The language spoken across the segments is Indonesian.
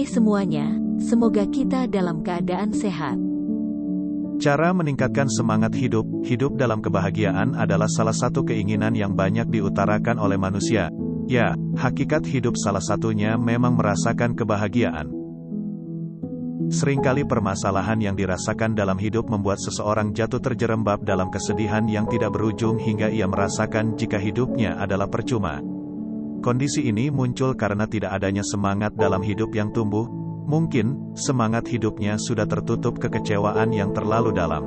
Hai semuanya, semoga kita dalam keadaan sehat. Cara meningkatkan semangat hidup dalam kebahagiaan adalah salah satu keinginan yang banyak diutarakan oleh manusia. Ya, hakikat hidup salah satunya memang merasakan kebahagiaan. Seringkali permasalahan yang dirasakan dalam hidup membuat seseorang jatuh terjerembab dalam kesedihan yang tidak berujung hingga ia merasakan jika hidupnya adalah percuma. Kondisi ini muncul karena tidak adanya semangat dalam hidup yang tumbuh. Mungkin, semangat hidupnya sudah tertutup kekecewaan yang terlalu dalam.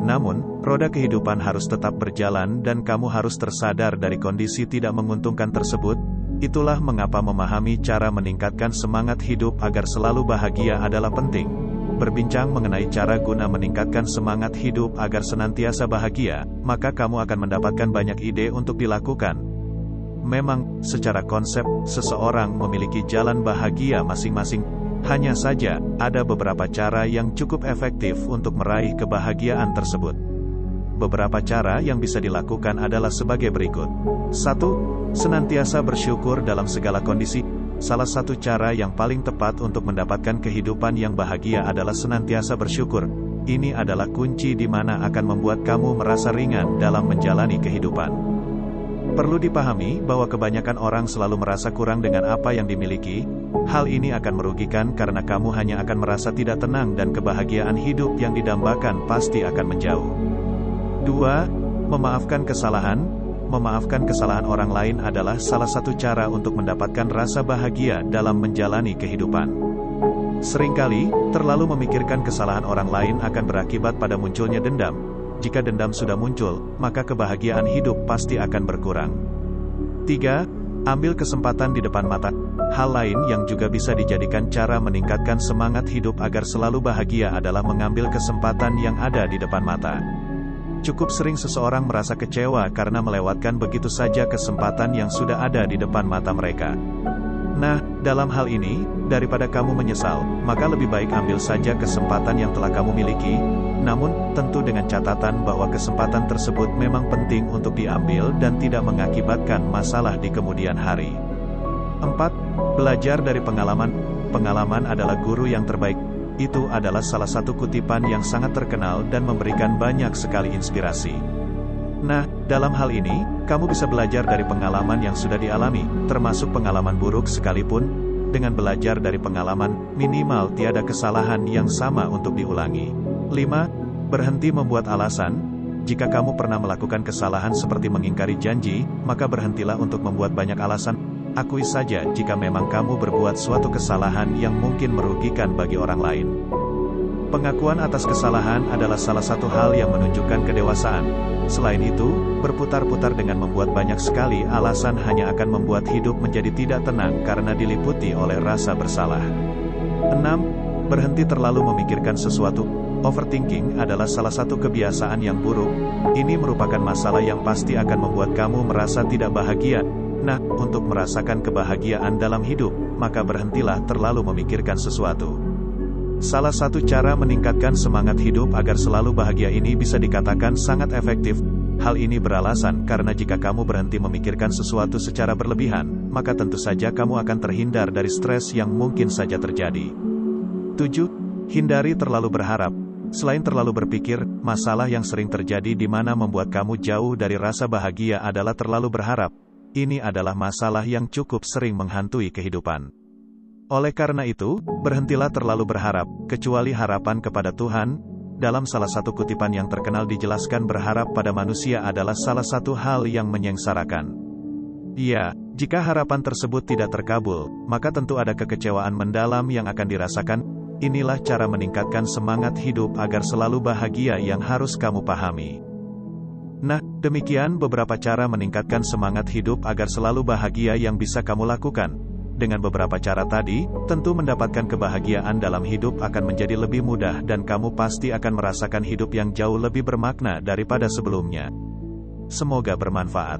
Namun, roda kehidupan harus tetap berjalan dan kamu harus tersadar dari kondisi tidak menguntungkan tersebut. Itulah mengapa memahami cara meningkatkan semangat hidup agar selalu bahagia adalah penting. Berbincang mengenai cara guna meningkatkan semangat hidup agar senantiasa bahagia, maka kamu akan mendapatkan banyak ide untuk dilakukan. Memang, secara konsep, seseorang memiliki jalan bahagia masing-masing. Hanya saja, ada beberapa cara yang cukup efektif untuk meraih kebahagiaan tersebut. Beberapa cara yang bisa dilakukan adalah sebagai berikut. 1. Senantiasa bersyukur dalam segala kondisi. Salah satu cara yang paling tepat untuk mendapatkan kehidupan yang bahagia adalah senantiasa bersyukur. Ini adalah kunci di mana akan membuat kamu merasa ringan dalam menjalani kehidupan. Perlu dipahami bahwa kebanyakan orang selalu merasa kurang dengan apa yang dimiliki. Hal ini akan merugikan karena kamu hanya akan merasa tidak tenang dan kebahagiaan hidup yang didambakan pasti akan menjauh. 2. Memaafkan kesalahan. Memaafkan kesalahan orang lain adalah salah satu cara untuk mendapatkan rasa bahagia dalam menjalani kehidupan. Seringkali, terlalu memikirkan kesalahan orang lain akan berakibat pada munculnya dendam. Jika dendam sudah muncul, maka kebahagiaan hidup pasti akan berkurang. 3. Ambil kesempatan di depan mata. Hal lain yang juga bisa dijadikan cara meningkatkan semangat hidup agar selalu bahagia adalah mengambil kesempatan yang ada di depan mata. Cukup sering seseorang merasa kecewa karena melewatkan begitu saja kesempatan yang sudah ada di depan mata mereka. Nah, dalam hal ini, daripada kamu menyesal, maka lebih baik ambil saja kesempatan yang telah kamu miliki. Namun, tentu dengan catatan bahwa kesempatan tersebut memang penting untuk diambil dan tidak mengakibatkan masalah di kemudian hari. 4. Belajar dari pengalaman. Pengalaman adalah guru yang terbaik. Itu adalah salah satu kutipan yang sangat terkenal dan memberikan banyak sekali inspirasi. Nah, dalam hal ini, kamu bisa belajar dari pengalaman yang sudah dialami, termasuk pengalaman buruk sekalipun. Dengan belajar dari pengalaman, minimal tiada kesalahan yang sama untuk diulangi. 5. Berhenti membuat alasan. Jika kamu pernah melakukan kesalahan seperti mengingkari janji, maka berhentilah untuk membuat banyak alasan. Akui saja jika memang kamu berbuat suatu kesalahan yang mungkin merugikan bagi orang lain. Pengakuan atas kesalahan adalah salah satu hal yang menunjukkan kedewasaan. Selain itu, berputar-putar dengan membuat banyak sekali alasan hanya akan membuat hidup menjadi tidak tenang karena diliputi oleh rasa bersalah. 6. Berhenti terlalu memikirkan sesuatu. Overthinking adalah salah satu kebiasaan yang buruk. Ini merupakan masalah yang pasti akan membuat kamu merasa tidak bahagia. Nah, untuk merasakan kebahagiaan dalam hidup, maka berhentilah terlalu memikirkan sesuatu. Salah satu cara meningkatkan semangat hidup agar selalu bahagia ini bisa dikatakan sangat efektif. Hal ini beralasan karena jika kamu berhenti memikirkan sesuatu secara berlebihan, maka tentu saja kamu akan terhindar dari stres yang mungkin saja terjadi. 7. Hindari terlalu berharap. Selain terlalu berpikir, masalah yang sering terjadi di mana membuat kamu jauh dari rasa bahagia adalah terlalu berharap. Ini adalah masalah yang cukup sering menghantui kehidupan. Oleh karena itu, berhentilah terlalu berharap, kecuali harapan kepada Tuhan. Dalam salah satu kutipan yang terkenal dijelaskan berharap pada manusia adalah salah satu hal yang menyengsarakan. Ya, jika harapan tersebut tidak terkabul, maka tentu ada kekecewaan mendalam yang akan dirasakan. Inilah cara meningkatkan semangat hidup agar selalu bahagia yang harus kamu pahami. Nah, demikian beberapa cara meningkatkan semangat hidup agar selalu bahagia yang bisa kamu lakukan. Dengan beberapa cara tadi, tentu mendapatkan kebahagiaan dalam hidup akan menjadi lebih mudah dan kamu pasti akan merasakan hidup yang jauh lebih bermakna daripada sebelumnya. Semoga bermanfaat.